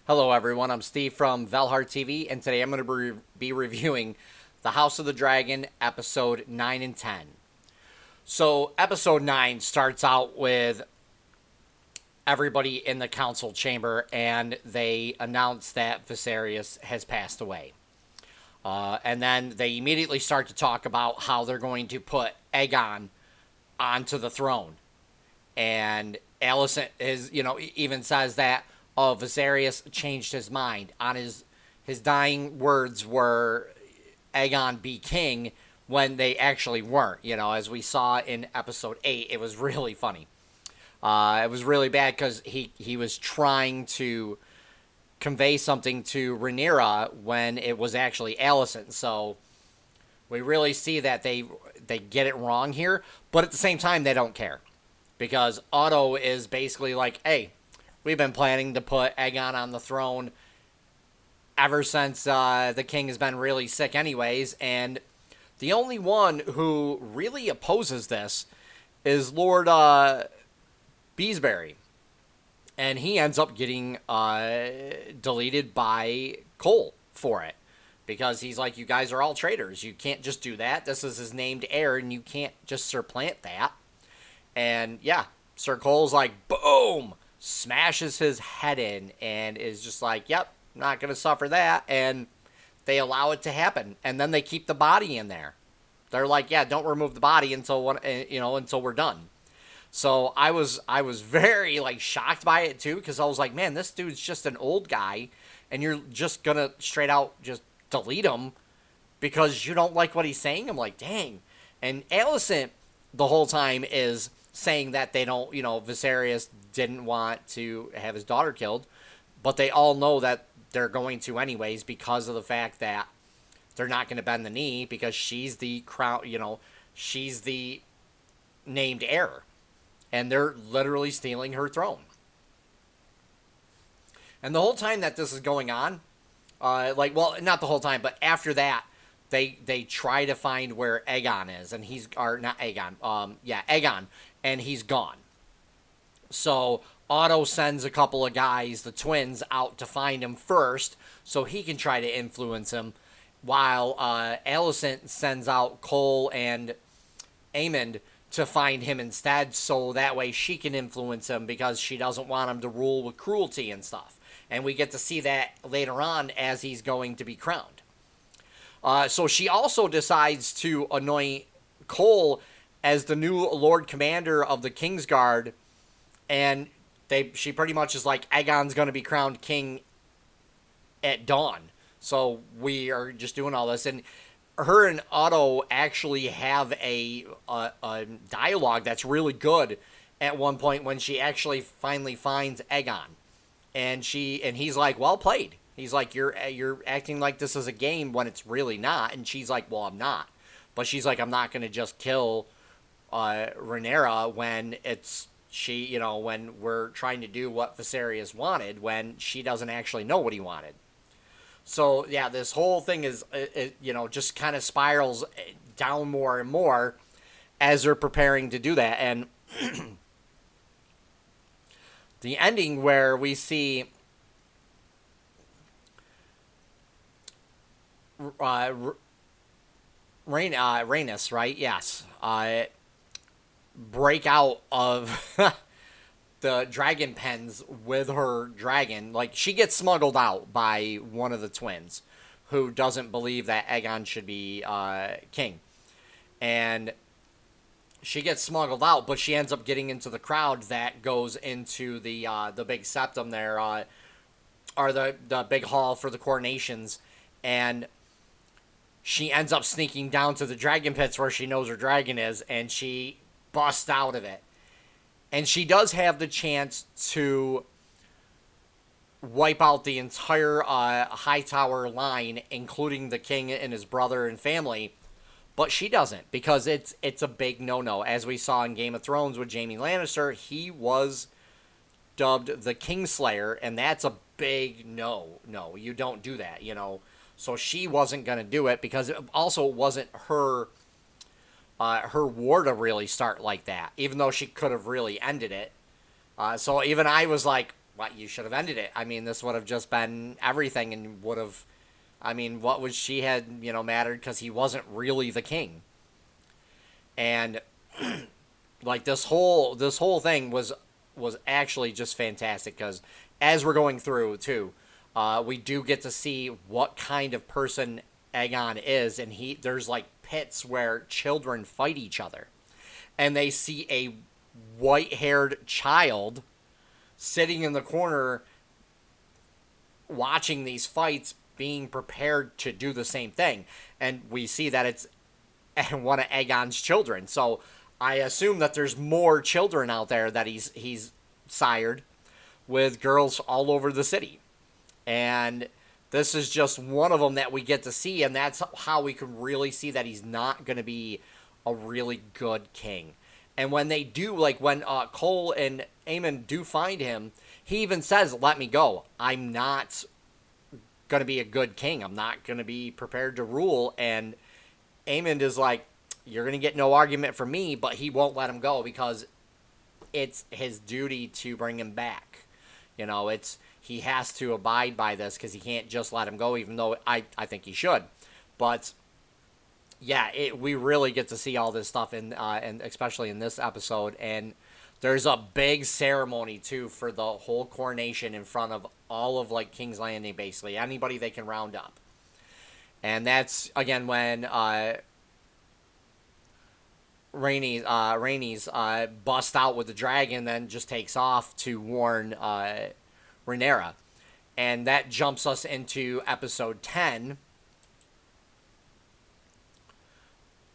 Hello, everyone. I'm Steve from Valhartv, and today I'm going to be reviewing The House of the Dragon, episode 9 and 10. So, episode 9 starts out with everybody in the council chamber, and they announce that Viserys has passed away. And then they immediately start to talk about how they're going to put Aegon onto the throne. And Alicent even says that Viserys changed his mind on his dying words were Aegon be king when they actually weren't. As we saw in episode 8, it was really funny. It was really bad because he was trying to convey something to Rhaenyra when it was actually Alicent. So we really see that they get it wrong here, but at the same time they don't care because Otto is basically like, hey, we've been planning to put Aegon on the throne ever since the king has been really sick anyways, and the only one who really opposes this is Lord Beesbury. And he ends up getting deleted by Cole for it. Because he's like, you guys are all traitors. You can't just do that. This is his named heir, and you can't just supplant that. And yeah, Sir Cole's like, boom! Smashes his head in and is just like, yep, not going to suffer that. And they allow it to happen. And then they keep the body in there. They're like, yeah, don't remove the body until we're done. So I was very like shocked by it too, because I was like, man, this dude's just an old guy, and you're just gonna straight out just delete him because you don't like what he's saying. I'm like, dang. And Alicent the whole time is saying that they don't, Viserys didn't want to have his daughter killed, but they all know that they're going to anyways because of the fact that they're not going to bend the knee because she's the crown, she's the named heir. And they're literally stealing her throne. And the whole time that this is going on, not the whole time, but after that, they try to find where Aegon is, and not Aegon, Aegon, and he's gone. So Otto sends a couple of guys, the twins, out to find him first, so he can try to influence him, while Alicent sends out Cole and Aemond to find him instead, so that way she can influence him because she doesn't want him to rule with cruelty and stuff. And we get to see that later on as he's going to be crowned. So she also decides to anoint Cole as the new Lord Commander of the Kingsguard, and she pretty much is like, Aegon's going to be crowned king at dawn. So we are just doing all this, and her and Otto actually have a dialogue that's really good at one point when she actually finally finds Aegon, and he's like, well played. He's like, you're acting like this is a game when it's really not, and she's like, well, I'm not, but she's like, I'm not gonna just kill Rhaenyra when when we're trying to do what Viserys wanted when she doesn't actually know what he wanted. So, yeah, this whole thing is, just kind of spirals down more and more as they're preparing to do that. And the ending where we see Rhaenys, right? Yes. Break out of the dragon pens with her dragon. Like, she gets smuggled out by one of the twins who doesn't believe that Aegon should be king. And she gets smuggled out, but she ends up getting into the crowd that goes into the big septum there, or the big hall for the coronations. And she ends up sneaking down to the dragon pits where she knows her dragon is, and she busts out of it. And she does have the chance to wipe out the entire Hightower line, including the king and his brother and family. But she doesn't, because it's a big no-no. As we saw in Game of Thrones with Jaime Lannister, he was dubbed the Kingslayer, and that's a big no. No, you don't do that, So she wasn't going to do it, because it also wasn't her war to really start like that, even though she could have really ended it. So even I was like, what, you should have ended it. I mean, this would have just been everything, and would have, I mean, what would she had, mattered, because he wasn't really the king. And like this whole thing was actually just fantastic, because as we're going through too, we do get to see what kind of person Aegon is, and there's like pits where children fight each other, and they see a white-haired child sitting in the corner watching these fights, being prepared to do the same thing, and we see that it's one of Aegon's children. So I assume that there's more children out there that he's sired, with girls all over the city. And this is just one of them that we get to see, and that's how we can really see that he's not going to be a really good king. And when they do, like when Cole and Aemon do find him, he even says, "Let me go. I'm not going to be a good king. I'm not going to be prepared to rule." And Aemon is like, "You're going to get no argument from me," but he won't let him go, because it's his duty to bring him back. He has to abide by this, because he can't just let him go, even though I think he should. But yeah, we really get to see all this stuff and especially in this episode. And there's a big ceremony too for the whole coronation in front of all of like King's Landing, basically anybody they can round up. And that's again when Rhaenys busts out with the dragon, then just takes off to warn Rhaenyra. And that jumps us into episode 10,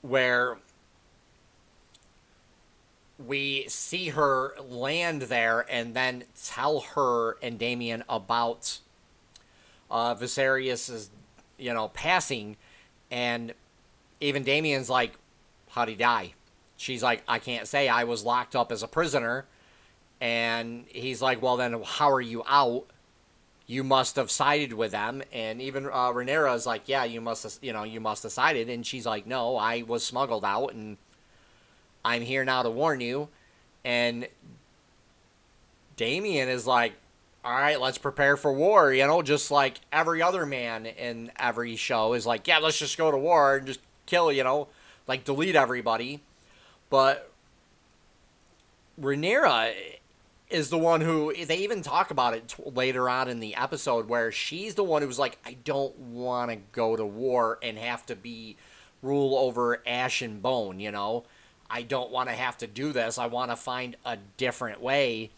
where we see her land there and then tell her and Damian about Viserys's, passing. And even Damian's like, "How'd he die?" She's like, "I can't say. I was locked up as a prisoner." And he's like, "Well, then how are you out? You must have sided with them." And even Rhaenyra is like, "Yeah, you must have sided." And she's like, "No, I was smuggled out, and I'm here now to warn you." And Damian is like, "All right, let's prepare for war." Just like every other man in every show is like, "Yeah, let's just go to war and just kill, like delete everybody." But Rhaenyra is the one who, they even talk about it later on in the episode, where she's the one who's like, "I don't want to go to war and have to rule over ash and bone, I don't want to have to do this. I want to find a different way."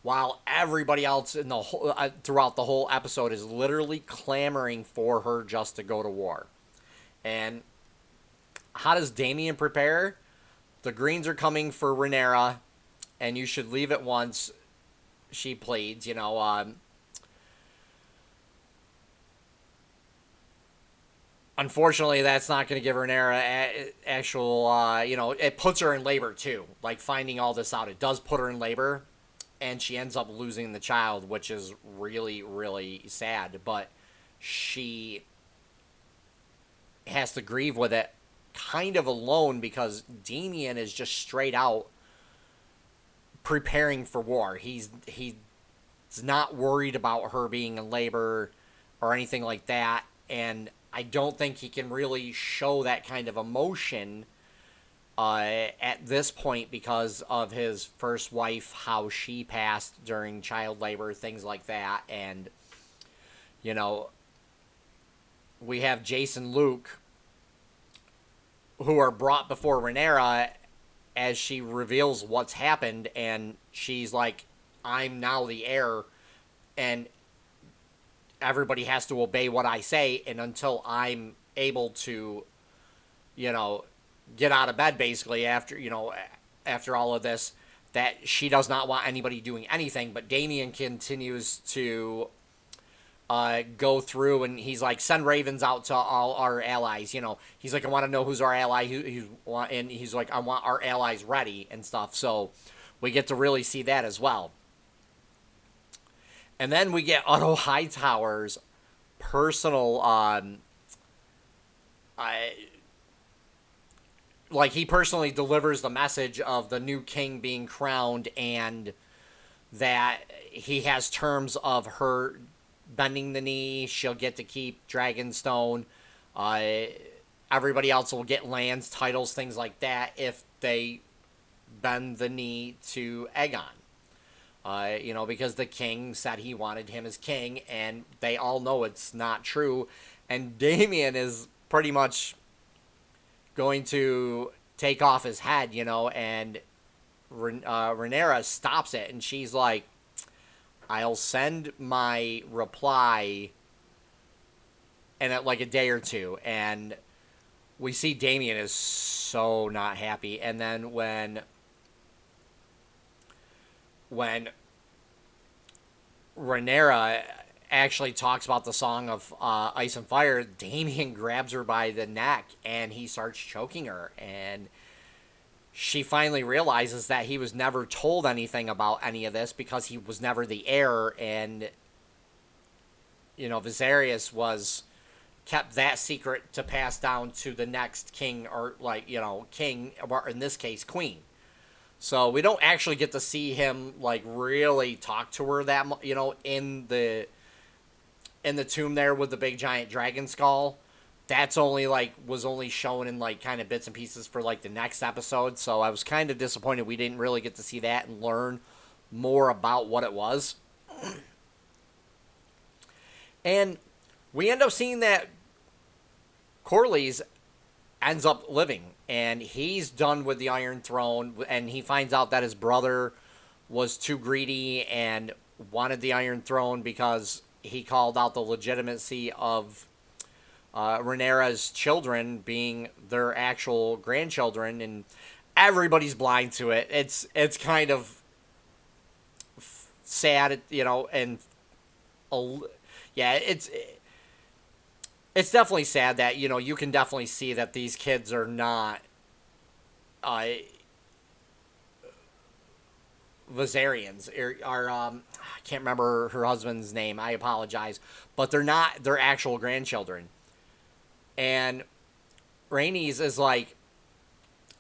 While everybody else in the whole, throughout the whole episode is literally clamoring for her just to go to war. And how does Damian prepare? The Greens are coming for Rhaenyra, and you should leave at once, she pleads. Unfortunately, that's not going to give Rhaenyra actual, it puts her in labor too. Like, finding all this out, it does put her in labor, and she ends up losing the child, which is really, really sad. But she has to grieve with it kind of alone, because Damian is just straight out preparing for war. He's not worried about her being in labor or anything like that, and I don't think he can really show that kind of emotion at this point, because of his first wife, how she passed during child labor, things like that. And we have Jason Luke, who are brought before Rhaenyra as she reveals what's happened, and she's like, "I'm now the heir, and everybody has to obey what I say, and until I'm able to, get out of bed, basically, after all of this," that she does not want anybody doing anything. But Damian continues to go through, and he's like, "Send ravens out to all our allies." He's like, "I want to know who's our ally," and he's like, "I want our allies ready," and stuff. So we get to really see that as well. And then we get Otto Hightower's personal, he personally delivers the message of the new king being crowned, and that he has terms of her bending the knee. She'll get to keep Dragonstone. Uh, Everybody else will get lands, titles, things like that if they bend the knee to Aegon. Because the king said he wanted him as king, and they all know it's not true. And Damien is pretty much going to take off his head, and Rhaenyra stops it, and she's like, I'll send my reply in like a day or two. And we see Damien is so not happy. And then when Rhaenyra actually talks about the song of Ice and Fire, Damien grabs her by the neck and he starts choking her. And she finally realizes that he was never told anything about any of this because he was never the heir. And, Viserys was kept that secret to pass down to the next king, or king, or in this case, queen. So we don't actually get to see him really talk to her that much, in the tomb there with the big giant dragon skull. That's only was only shown in kind of bits and pieces for the next episode. So I was kind of disappointed we didn't really get to see that and learn more about what it was. And we end up seeing that Corlys ends up living, and he's done with the Iron Throne, and he finds out that his brother was too greedy and wanted the Iron Throne because he called out the legitimacy of Rhaenyra's children being their actual grandchildren, and everybody's blind to it. It's kind of sad, and yeah, it's definitely sad that, you can definitely see that these kids are not Viserions. I can't remember her husband's name. I apologize. But they're not their actual grandchildren. And Rhaenys is like,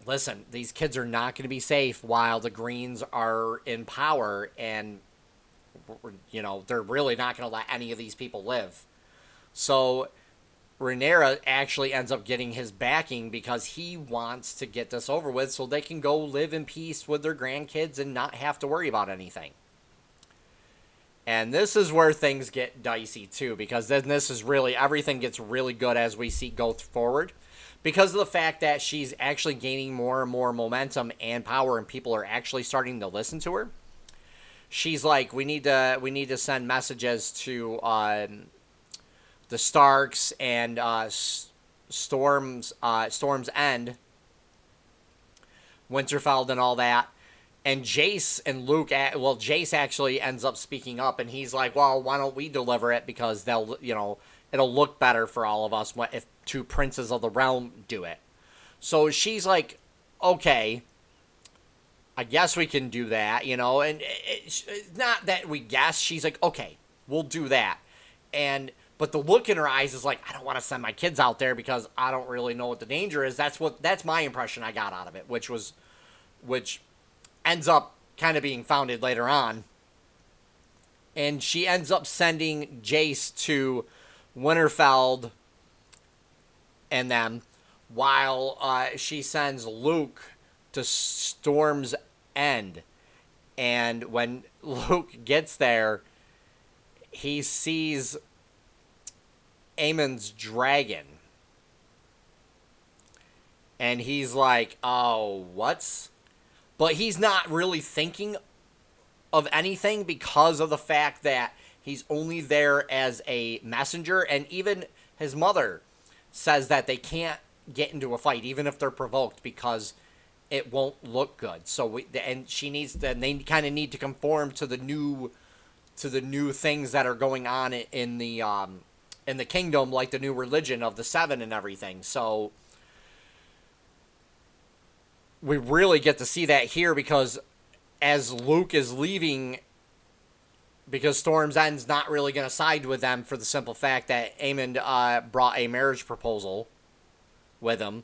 listen, these kids are not going to be safe while the Greens are in power, and, they're really not going to let any of these people live. So Rhaenyra actually ends up getting his backing because he wants to get this over with so they can go live in peace with their grandkids and not have to worry about anything. And this is where things get dicey too, because then this is really, everything gets really good as we see go forward, because of the fact that she's actually gaining more and more momentum and power, and people are actually starting to listen to her. She's like, we need to send messages to the Starks and Storm's End, Winterfell, and all that. And Jace and Luke, Jace actually ends up speaking up, and he's like, well, why don't we deliver it, because it'll look better for all of us if two princes of the realm do it. So she's like, okay, I guess we can do that, and it's not that we guess. She's like, okay, we'll do that. But the look in her eyes is like, I don't want to send my kids out there because I don't really know what the danger is. That's my impression I got out of it, which ends up kind of being founded later on. And she ends up sending Jace to Winterfell and them, while she sends Luke to Storm's End. And when Luke gets there, he sees Aemon's dragon. And he's like, oh, what's... But he's not really thinking of anything because of the fact that he's only there as a messenger. And even his mother says that they can't get into a fight, even if they're provoked, because it won't look good. So they kind of need to conform to the new things that are going on in the kingdom, like the new religion of the Seven and everything. So we really get to see that here, because as Luke is leaving, because Storm's End's not really going to side with them for the simple fact that Aemon brought a marriage proposal with him.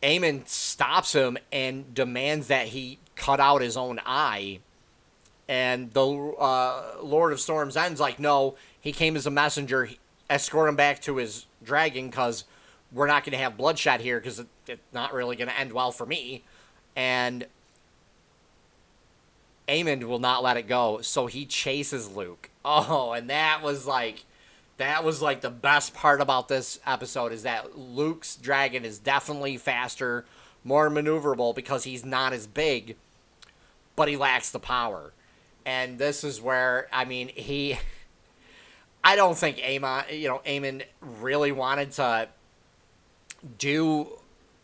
Aemon stops him and demands that he cut out his own eye And the Lord of Storms ends like, no, he came as a messenger. Escort him back to his dragon because we're not going to have bloodshed here because it's not really going to end well for me. And Aemond will not let it go, so he chases Luke. Oh, and that was like the best part about this episode is that Luke's dragon is definitely faster, more maneuverable because he's not as big, but he lacks the power. And this is where, I mean, I don't think Aemond really wanted to do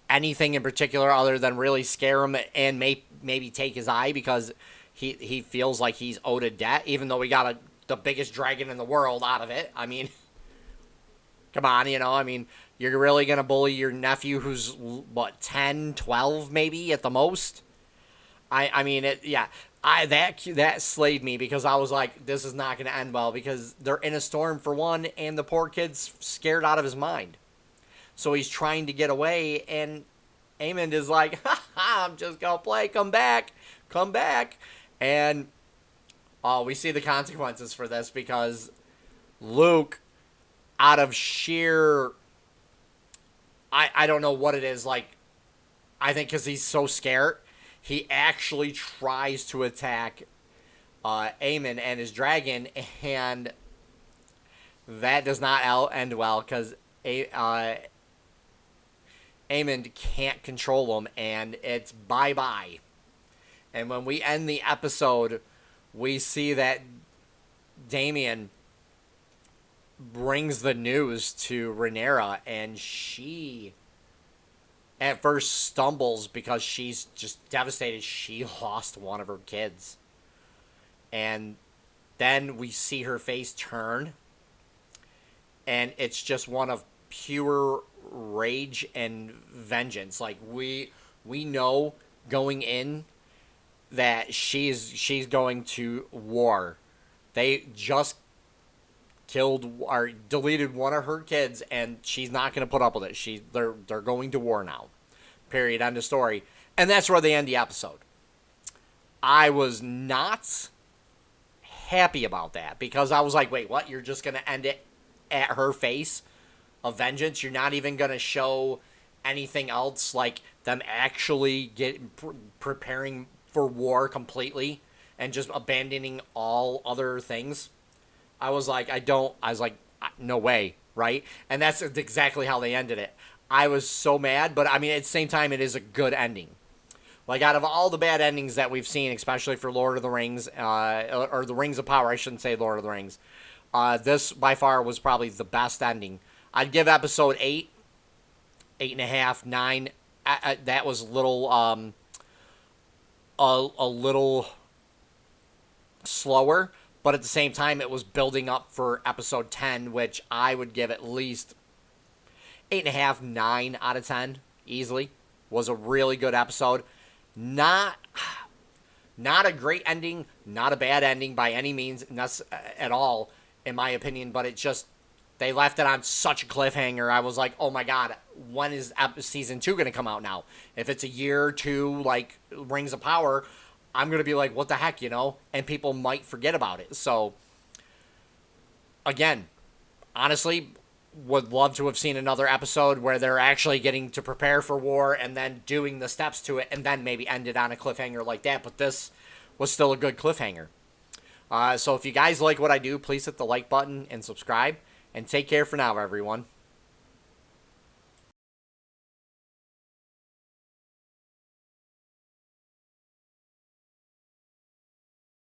anything in particular other than really scare him and maybe take his eye because he feels like he's owed a debt, even though we got the biggest dragon in the world out of it. I mean, come on, I mean, you're really going to bully your nephew who's, what, 10, 12 maybe at the most? I mean, that slayed me because I was like, this is not going to end well because they're in a storm for one, and the poor kid's scared out of his mind. So he's trying to get away, and Aemond is like, I'm just going to play, come back. And we see the consequences for this because Luke, out of sheer, I don't know what it is, like, I think because he's so scared, he actually tries to attack Aemond and his dragon, and that does not end well because Aemond can't control him, and it's bye-bye. And when we end the episode, we see that Damien brings the news to Rhaenyra, and she at first stumbles because she's just devastated. She lost one of her kids. And then we see her face turn, and it's just one of pure rage and vengeance. Like, we know going in that she's going to war. They just killed or deleted one of her kids, and she's not going to put up with it. They're going to war now. Period. End of story. And that's where they end the episode. I was not happy about that because I was like, wait, what? You're just going to end it at her face of vengeance? You're not even going to show anything else, like them actually preparing for war completely and just abandoning all other things? I was like, no way, right? And that's exactly how they ended it. I was so mad, but I mean, at the same time, it is a good ending. Like, out of all the bad endings that we've seen, especially for Lord of the Rings, or the Rings of Power, I shouldn't say Lord of the Rings, this by far was probably the best ending. I'd give episode 8, 8.5, 9. That was a little slower, but at the same time, it was building up for episode 10, which I would give at least 8.5, 9 out of 10, easily. Was a really good episode. Not a great ending, not a bad ending by any means, at all, in my opinion, but it just, they left it on such a cliffhanger. I was like, oh my god, when is season 2 going to come out now? If it's a year or two, like Rings of Power, I'm going to be like, what the heck, and people might forget about it. So, again, honestly, would love to have seen another episode where they're actually getting to prepare for war and then doing the steps to it and then maybe end it on a cliffhanger like that. But this was still a good cliffhanger. So if you guys like what I do, please hit the like button and subscribe. And take care for now, everyone.